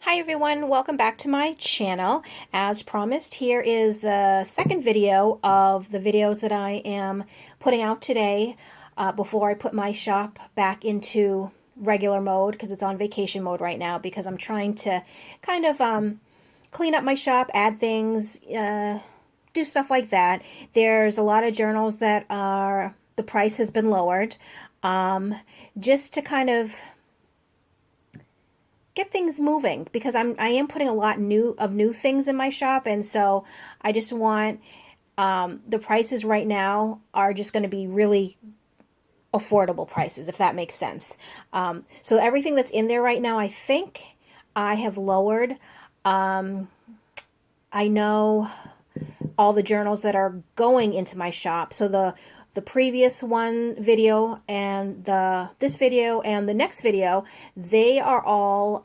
Hi everyone, welcome back to my channel. As promised, here is the second video of the videos that I am putting out today before I put my shop back into regular mode, because it's on vacation mode right now, because I'm trying to kind of clean up my shop, add things, do stuff like that. There's a lot of journals that are, the price has been lowered, just to kind of get things moving, because I am putting a lot of new things in my shop, and so I just want the prices right now are just going to be really affordable prices, if that makes sense. So everything that's in there right now, I think I have lowered. I know all the journals that are going into my shop. So the previous one video and this video and the next video, they are all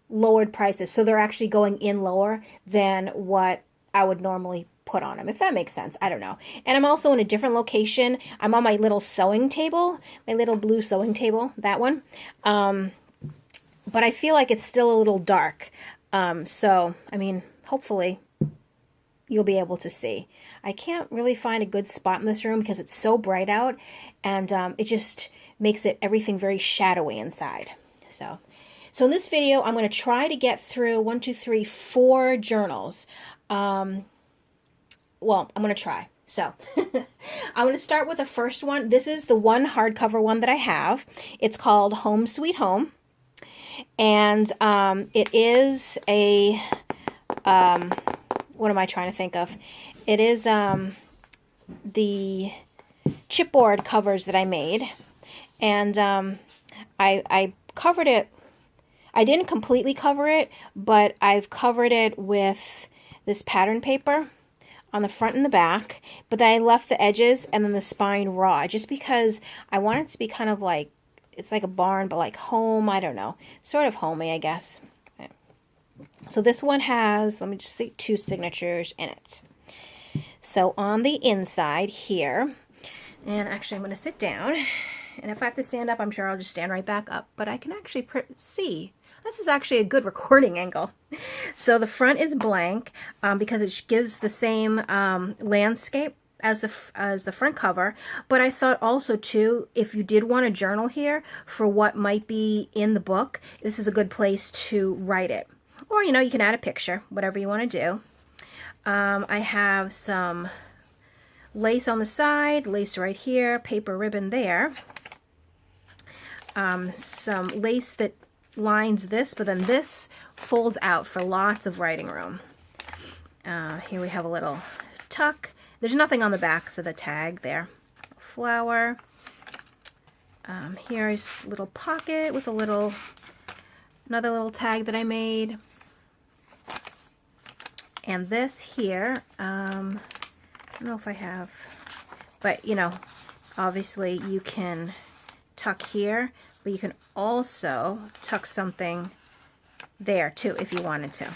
lowered prices. So they're actually going in lower than what I would normally put on them, if that makes sense. I don't know. And I'm also in a different location. I'm on my little sewing table, my little blue sewing table, that one. But I feel like it's still a little dark. So, I mean, hopefully you'll be able to see. I can't really find a good spot in this room because it's so bright out, and it just makes everything very shadowy inside. So in this video, I'm going to try to get through 4 journals. Well, I'm going to try. So I'm going to start with the first one. This is the one hardcover one that I have. It's called Home Sweet Home, and it is a what am I trying to think of? It is the chipboard covers that I made, and I covered it. I didn't completely cover it, but I've covered it with this pattern paper on the front and the back, but then I left the edges and then the spine raw, just because I want it to be kind of like, it's like a barn, but like home, I don't know, sort of homey, I guess. So this one has, let me just see, 2 signatures in it. So on the inside here, and actually I'm going to sit down, and if I have to stand up, I'm sure I'll just stand right back up, but I can actually see. This is actually a good recording angle. So the front is blank because it gives the same landscape as the front cover, but I thought also too, if you did want a journal here for what might be in the book, this is a good place to write it. Or, you know, you can add a picture, whatever you want to do. I have some lace on the side, lace right here, paper ribbon there. Some lace that lines this, but then this folds out for lots of writing room. Here we have a little tuck. There's nothing on the back, so the tag there. Flower. Here's a little pocket with another little tag that I made. And this here, I don't know if I have, but you know, obviously you can tuck here, but you can also tuck something there too if you wanted to.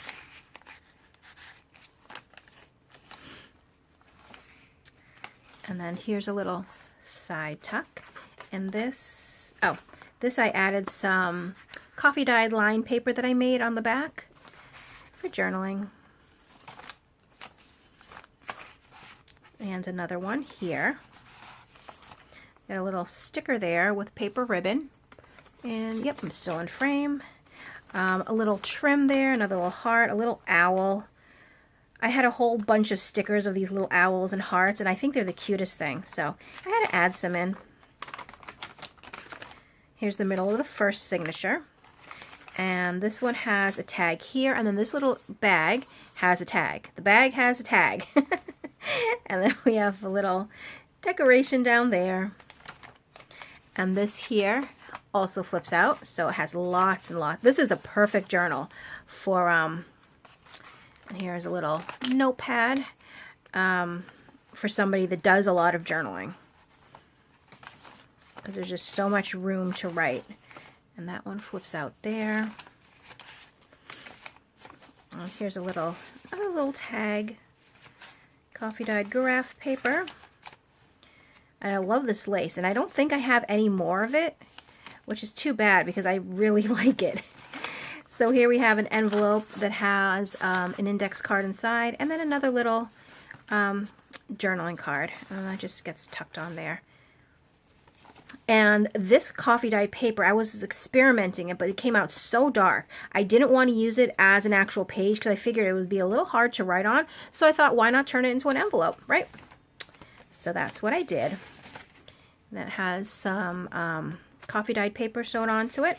And then here's a little side tuck. And this, this I added some coffee dyed line paper that I made on the back for journaling. And another one here. Got a little sticker there with paper ribbon. And yep, I'm still in frame. A little trim there, another little heart, a little owl. I had a whole bunch of stickers of these little owls and hearts, and I think they're the cutest thing. So I had to add some in. Here's the middle of the first signature. And this one has a tag here, and then this little bag has a tag. The bag has a tag. And then we have a little decoration down there. And this here also flips out, so it has lots and lots. This is a perfect journal for, and here's a little notepad for somebody that does a lot of journaling, because there's just so much room to write. And that one flips out there. And here's another little tag. Coffee dyed graph paper. And I love this lace, and I don't think I have any more of it, which is too bad because I really like it. So here we have an envelope that has an index card inside, and then another little journaling card, and that just gets tucked on there. And this coffee dyed paper, I was experimenting it, but it came out so dark. I didn't want to use it as an actual page because I figured it would be a little hard to write on. So I thought, why not turn it into an envelope, right? So that's what I did. That has some coffee dyed paper sewn onto it.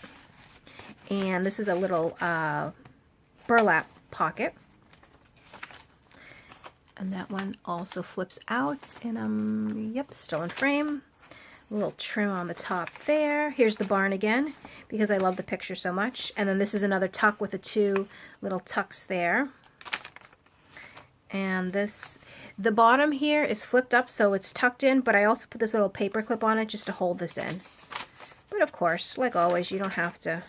And this is a little burlap pocket. And that one also flips out, and yep, still in frame. A little trim on the top there. Here's the barn again, because I love the picture so much. And then this is another tuck with the two little tucks there. And this, the bottom here is flipped up so it's tucked in, but I also put this little paper clip on it just to hold this in. But of course, like always, you don't have to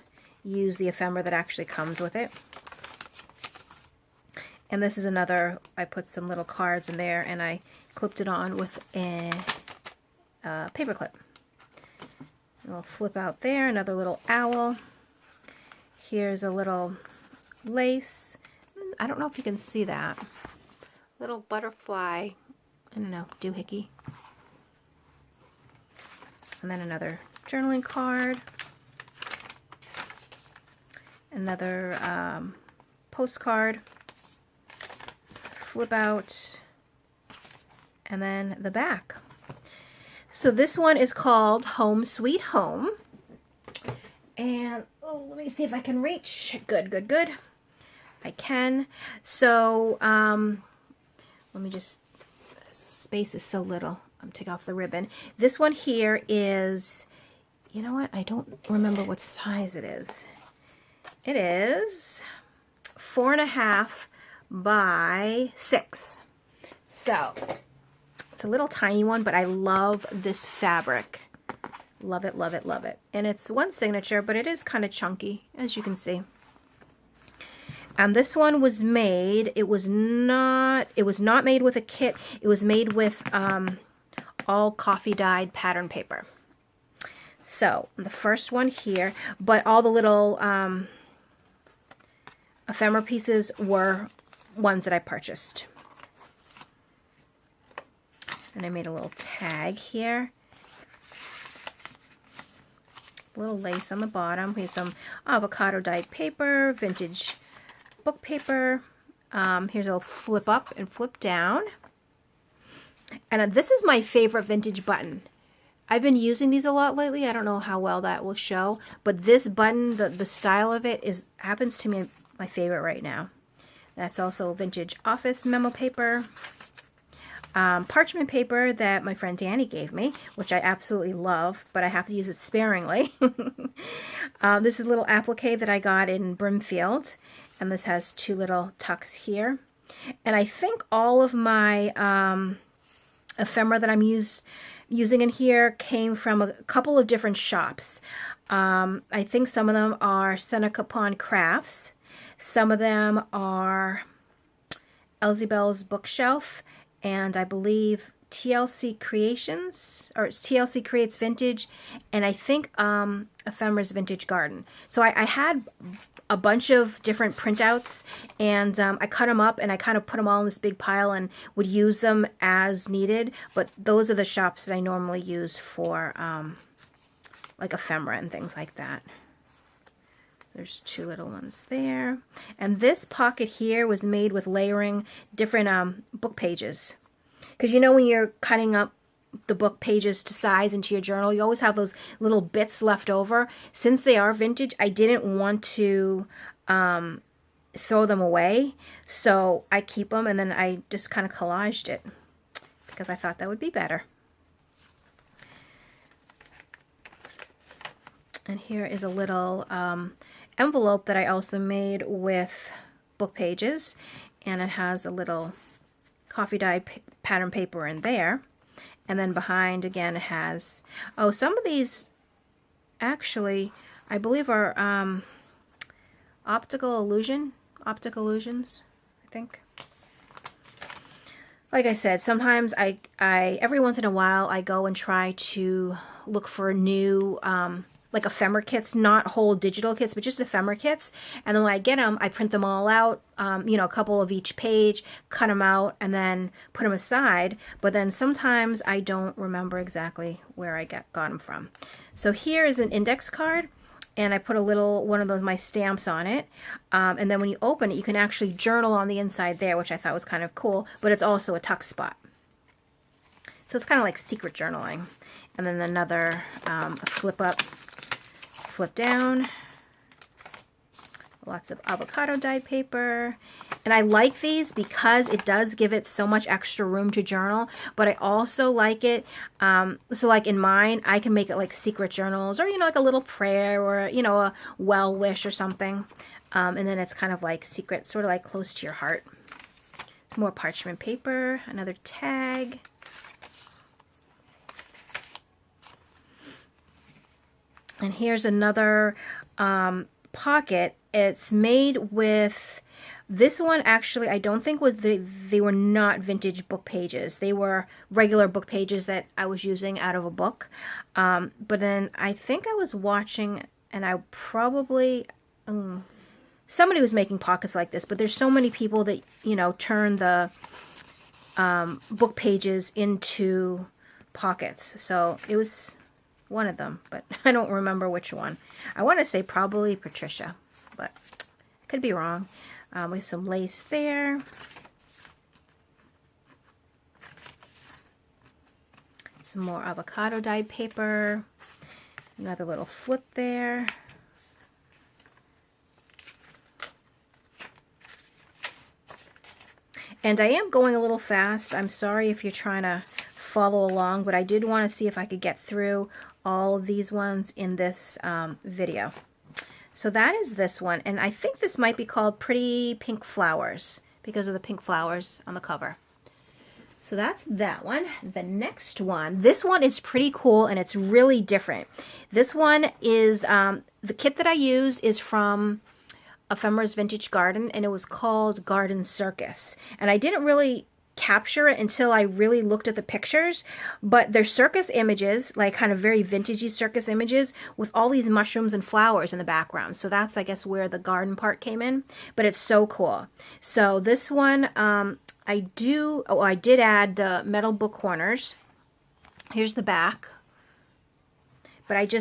use the ephemera that actually comes with it. And this is another, I put some little cards in there and I clipped it on with a paper clip. A little flip out there, another little owl. Here's a little lace. I don't know if you can see that. Little butterfly, I don't know, doohickey. And then another journaling card. Another postcard. Flip out. And then the back. So this one is called Home Sweet Home. And, oh, let me see if I can reach. Good, good, good. I can. So, let me just, space is so little. I'm take off the ribbon. This one here is, you know what? I don't remember what size it is. It is 4.5 by 6. So, it's a little tiny one, but I love this fabric. Love it, love it, love it. And it's one signature, but it is kind of chunky, as you can see. And this one was made, it was not made with a kit. It was made with all coffee dyed pattern paper. So, the first one here, but all the little ephemera pieces were ones that I purchased. And I made a little tag here. A little lace on the bottom. We have some avocado dyed paper, vintage book paper. Here's a little flip up and flip down. And this is my favorite vintage button. I've been using these a lot lately. I don't know how well that will show, but this button, the style of it happens to me my favorite right now. That's also vintage office memo paper. Parchment paper that my friend Danny gave me, which I absolutely love, but I have to use it sparingly. This is a little applique that I got in Brimfield, and this has two little tucks here. And I think all of my ephemera that I'm using in here came from a couple of different shops. I think some of them are Seneca Pond Crafts. Some of them are Elzebel's Bookshelf, and I believe TLC Creations, or TLC Creates Vintage, and I think Ephemera's Vintage Garden. So I had a bunch of different printouts, and I cut them up and I kind of put them all in this big pile and would use them as needed, but those are the shops that I normally use for like ephemera and things like that. There's two little ones there. And this pocket here was made with layering different book pages. Because you know when you're cutting up the book pages to size into your journal, you always have those little bits left over. Since they are vintage, I didn't want to throw them away. So I keep them, and then I just kind of collaged it because I thought that would be better. And here is a little envelope that I also made with book pages, and it has a little coffee dyed pattern paper in there. And then behind again it has, oh, some of these actually I believe are optical illusions, I think. Like I said, sometimes I every once in a while I go and try to look for new like ephemera kits, not whole digital kits, but just ephemera kits. And then when I get them, I print them all out, you know, a couple of each page, cut them out, and then put them aside. But then sometimes I don't remember exactly where I got them from. So here is an index card, and I put a little one of those my stamps on it. And then when you open it, you can actually journal on the inside there, which I thought was kind of cool, but it's also a tuck spot. So it's kind of like secret journaling. And then another flip up, flip down. Lots of avocado dyed paper. And I like these because it does give it so much extra room to journal, but I also like it, so like in mine, I can make it like secret journals, or, you know, like a little prayer, or, you know, a well wish or something. And then it's kind of like secret, sort of like close to your heart. Some more parchment paper, another tag. And here's another pocket. It's made with, this one actually I don't think was, they were not vintage book pages. They were regular book pages that I was using out of a book. But then I think I was watching, and I probably, somebody was making pockets like this, but there's so many people that, you know, turn the book pages into pockets. So it was one of them, but I don't remember which one. I want to say probably Patricia, but could be wrong. We have some lace there. Some more avocado dyed paper. Another little flip there. And I am going a little fast. I'm sorry if you're trying to follow along, but I did want to see if I could get through all of these ones in this video. So that is this one, and I think this might be called Pretty Pink Flowers because of the pink flowers on the cover. So that's that one. The next one, this one is pretty cool, and it's really different. This one is, the kit that I use is from Ephemera's Vintage Garden, and it was called Garden Circus. And I didn't really capture it until I really looked at the pictures, but they're circus images, like kind of very vintagey circus images with all these mushrooms and flowers in the background. So that's, I guess, where the garden part came in, but it's so cool. So this one, I did add the metal book corners. Here's the back, but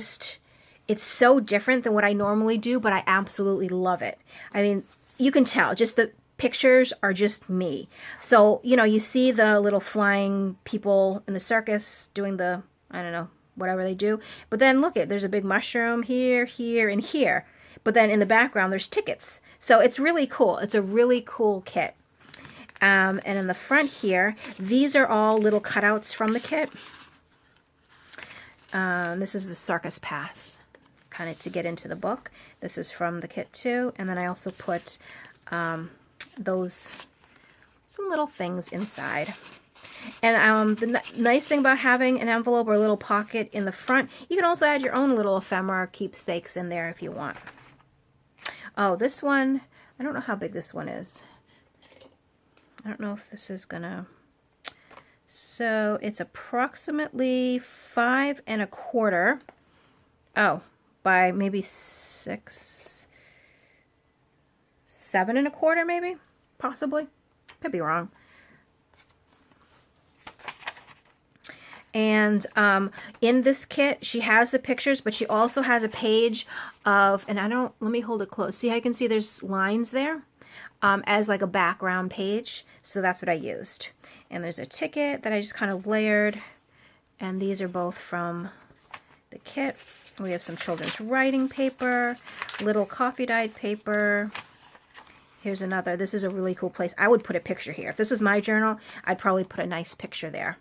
it's so different than what I normally do, but I absolutely love it. I mean, you can tell, just the pictures are just me. So, you know, you see the little flying people in the circus doing the, I don't know, whatever they do. But then look there's a big mushroom here, here, and here. But then in the background, there's tickets. So it's really cool. It's a really cool kit. And in the front here, these are all little cutouts from the kit. This is the circus pass, kind of to get into the book. This is from the kit too. And then I also put some little things inside. And the nice thing about having an envelope or a little pocket in the front, you can also add your own little ephemera keepsakes in there if you want. Oh, this one, I don't know how big this one is. I don't know if this is gonna, so it's approximately 5 1/4. Oh, by maybe 6, 7 1/4 maybe, possibly. Could be wrong. And in this kit, she has the pictures, but she also has a page of, and let me hold it close. See how you can see there's lines there as like a background page. So that's what I used. And there's a ticket that I just kind of layered. And these are both from the kit. We have some children's writing paper, little coffee dyed paper. Here's another. This is a really cool place. I would put a picture here. If this was my journal, I'd probably put a nice picture there.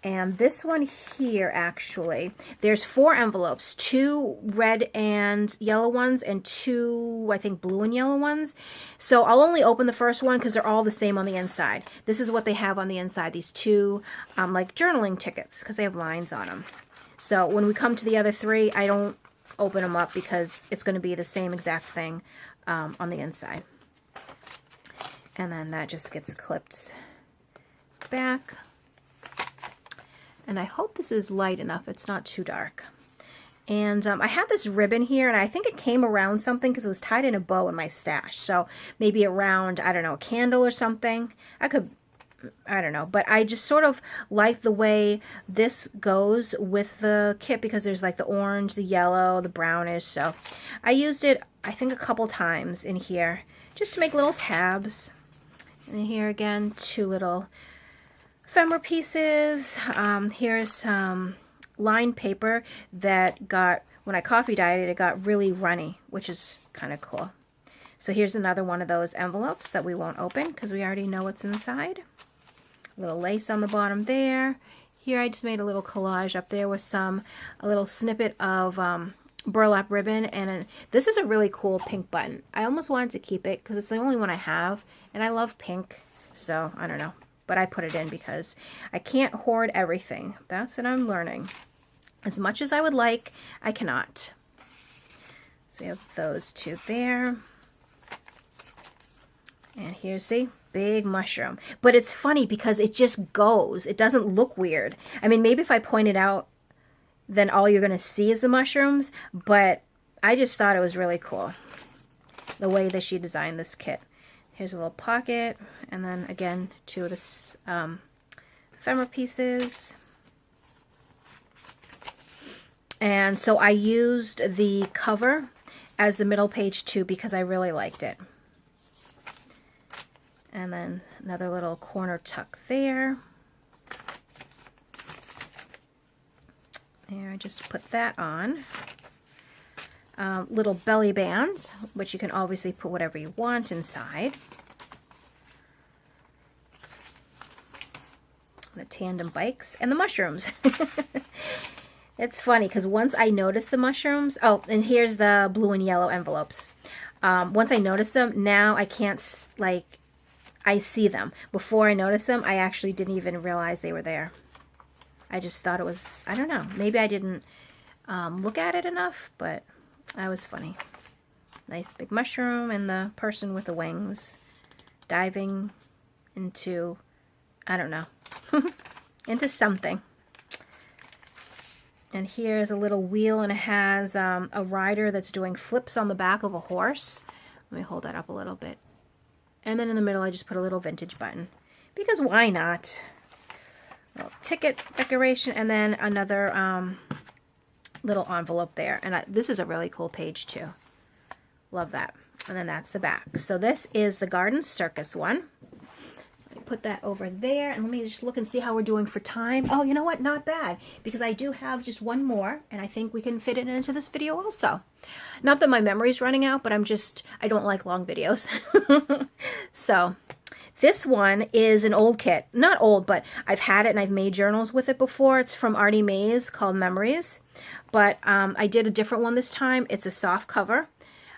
And this one here, actually, there's 4 envelopes, 2 red and yellow ones and 2, I think, blue and yellow ones. So I'll only open the first one because they're all the same on the inside. This is what they have on the inside, these 2 like journaling tickets, because they have lines on them. So when we come to the other 3, I don't open them up because it's going to be the same exact thing on the inside. And then that just gets clipped back. And I hope this is light enough. It's not too dark. And I had this ribbon here, and I think it came around something because it was tied in a bow in my stash. So maybe around, I don't know, a candle or something. I don't know. But I just sort of like the way this goes with the kit because there's like the orange, the yellow, the brownish. So I used it, I think, a couple times in here just to make little tabs. And here again, 2 little ephemera pieces. Here's some lined paper that got, when I coffee dyed it, it got really runny, which is kind of cool. So here's another one of those envelopes that we won't open because we already know what's inside. A little lace on the bottom there. Here I just made a little collage up there with a little snippet of burlap ribbon, and this is a really cool pink button. I almost wanted to keep it because it's the only one I have, and I love pink, so I don't know. But I put it in because I can't hoard everything. That's what I'm learning. As much as I would like, I cannot. So we have those 2 there. And here, see? Big mushroom. But it's funny because it just goes. It doesn't look weird. I mean, maybe if I point it out, then all you're going to see is the mushrooms. But I just thought it was really cool, the way that she designed this kit. Here's a little pocket. And then, again, 2 of the ephemera pieces. And so I used the cover as the middle page too because I really liked it. And then another little corner tuck there. There, I just put that on. Little belly bands, which you can obviously put whatever you want inside. The tandem bikes and the mushrooms. It's funny because once I noticed the mushrooms, oh, and here's the blue and yellow envelopes. Once I noticed them, now I can't, like, I see them. Before I noticed them, I actually didn't even realize they were there. I just thought it was, I don't know, maybe I didn't look at it enough, but that was funny. Nice big mushroom and the person with the wings diving into, I don't know, into something. And here's a little wheel, and it has a rider that's doing flips on the back of a horse. Let me hold that up a little bit. And then in the middle, I just put a little vintage button. Because why not? A little ticket decoration, and then another little envelope there. And this is a really cool page, too. Love that. And then that's the back. So this is the Garden Circus one. Put that over there, and let me just look and see how we're doing for time. Oh, you know what? Not bad, because I do have just one more, and I think we can fit it into this video also. Not that my memory's running out, but I don't like long videos. So this one is an old kit. Not old, but I've had it and I've made journals with it before. It's from Artie Mays called Memories, but I did a different one this time. It's a soft cover.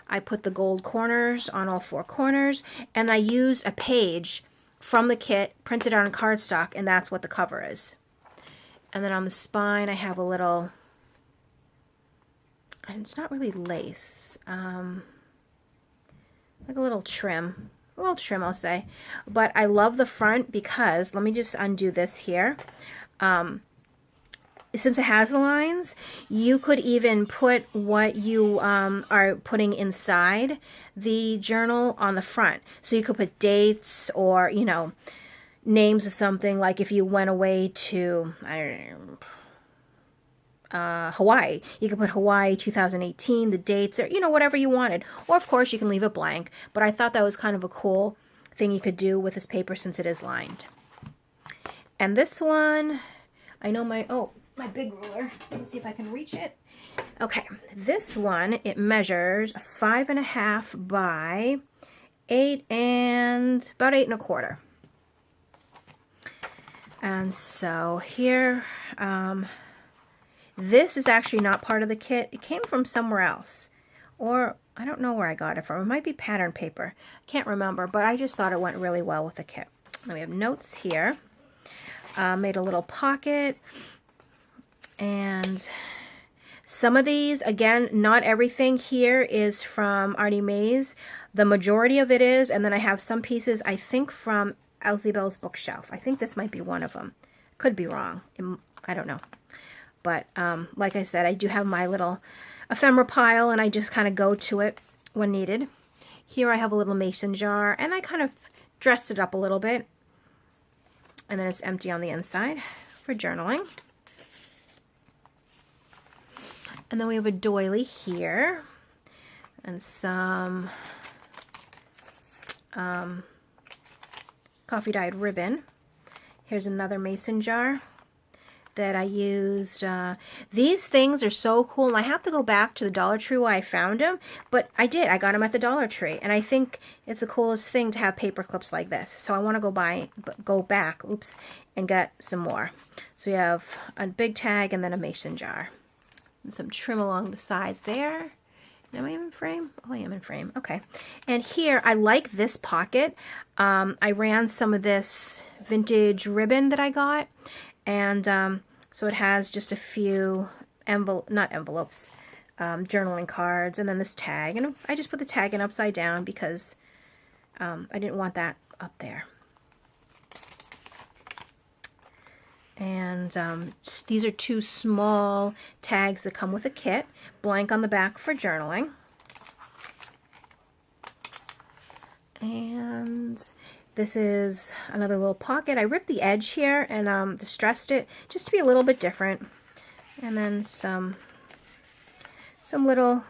I put the gold corners on all 4 corners, and I used a page from the kit, printed on cardstock, and that's what the cover is. And then on the spine, I have a little, and it's not really lace, like a little trim, I'll say. But I love the front because, let me just undo this here. Since it has the lines, you could even put what you are putting inside the journal on the front. So you could put dates or, you know, names of something, like if you went away to, I don't know, Hawaii. You could put Hawaii 2018, the dates, or, you know, whatever you wanted. Or, of course, you can leave it blank. But I thought that was kind of a cool thing you could do with this paper since it is lined. And this one, I know my big ruler. Let's see if I can reach it. Okay, this one, it measures 5.5 by 8 and about 8 1/4. And so here, this is actually not part of the kit. It came from somewhere else, or I don't know where I got it from. It might be pattern paper. I can't remember, but I just thought it went really well with the kit. Then we have notes here. Made a little pocket. And some of these, again, not everything here is from Artie Mays. The majority of it is, and then I have some pieces, I think, from Elsie Bell's bookshelf. I think this might be one of them. Could be wrong. I don't know. But like I said, I do have my little ephemera pile, and I just kind of go to it when needed. Here I have a little mason jar, and I kind of dressed it up a little bit. And then it's empty on the inside for journaling. And then we have a doily here, and some coffee dyed ribbon. Here's another mason jar that I used. These things are so cool, and I have to go back to the Dollar Tree where I found them, but I did. I got them at the Dollar Tree, and I think it's the coolest thing to have paper clips like this. So I want to go back, and get some more. So we have a big tag and then a mason jar. And some trim along the side there. Am I in frame? Oh, I am in frame. Okay. And here, I like this pocket. I ran some of this vintage ribbon that I got. And so it has just a few journaling cards, and then this tag. And I just put the tag in upside down because I didn't want that up there. And these are 2 small tags that come with a kit, blank on the back for journaling. And this is another little pocket. I ripped the edge here and distressed it just to be a little bit different. And then some little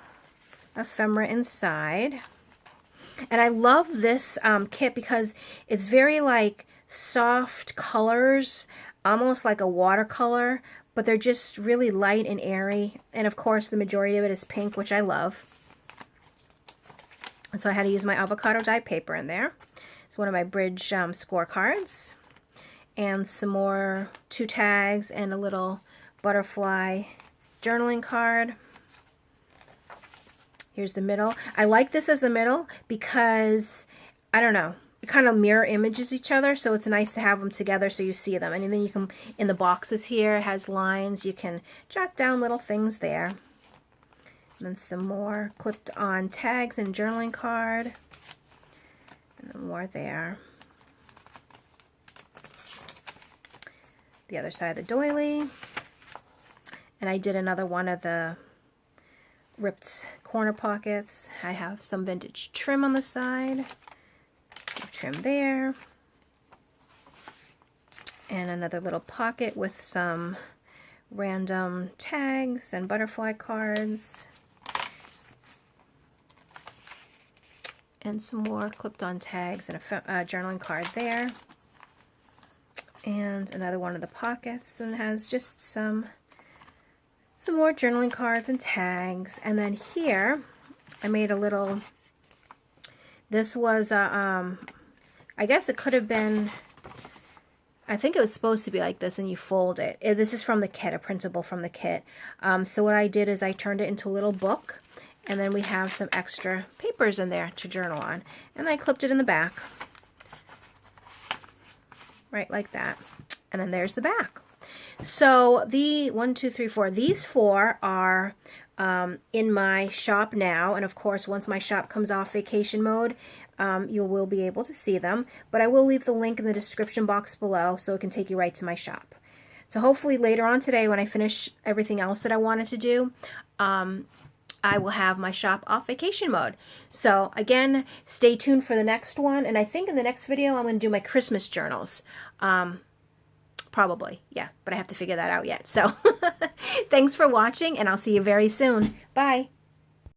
ephemera inside. And I love this kit because it's very like soft colors, almost like a watercolor, but they're just really light and airy. And of course the majority of it is pink, which I love. And so I had to use my avocado dye paper in there. It's one of my bridge scorecards. And some more 2 tags and a little butterfly journaling card. Here's the middle. I like this as the middle because, I don't know, it kind of mirror images each other, so it's nice to have them together so you see them. And then you can, in the boxes here, it has lines. You can jot down little things there. And then some more clipped on tags and journaling card. And then more there. The other side of the doily. And I did another one of the ripped corner pockets. I have some vintage trim on the side. Trim there. And another little pocket with some random tags and butterfly cards. And some more clipped on tags and a journaling card there. And another one of the pockets, and it has just some more journaling cards and tags. And then here I made a little, this was a I guess it could have been, I think it was supposed to be like this, and you fold it. This is from the kit, a printable from the kit. So what I did is I turned it into a little book, and then we have some extra papers in there to journal on. And I clipped it in the back, right like that. And then there's the back. So the 1, 2, 3, 4, these 4 are in my shop now. And of course, once my shop comes off vacation mode, you will be able to see them, but I will leave the link in the description box below so it can take you right to my shop. So hopefully later on today, when I finish everything else that I wanted to do, I will have my shop off vacation mode. So again, stay tuned for the next one, and I think in the next video I'm going to do my Christmas journals. Probably, yeah, but I have to figure that out yet. So thanks for watching, and I'll see you very soon. Bye.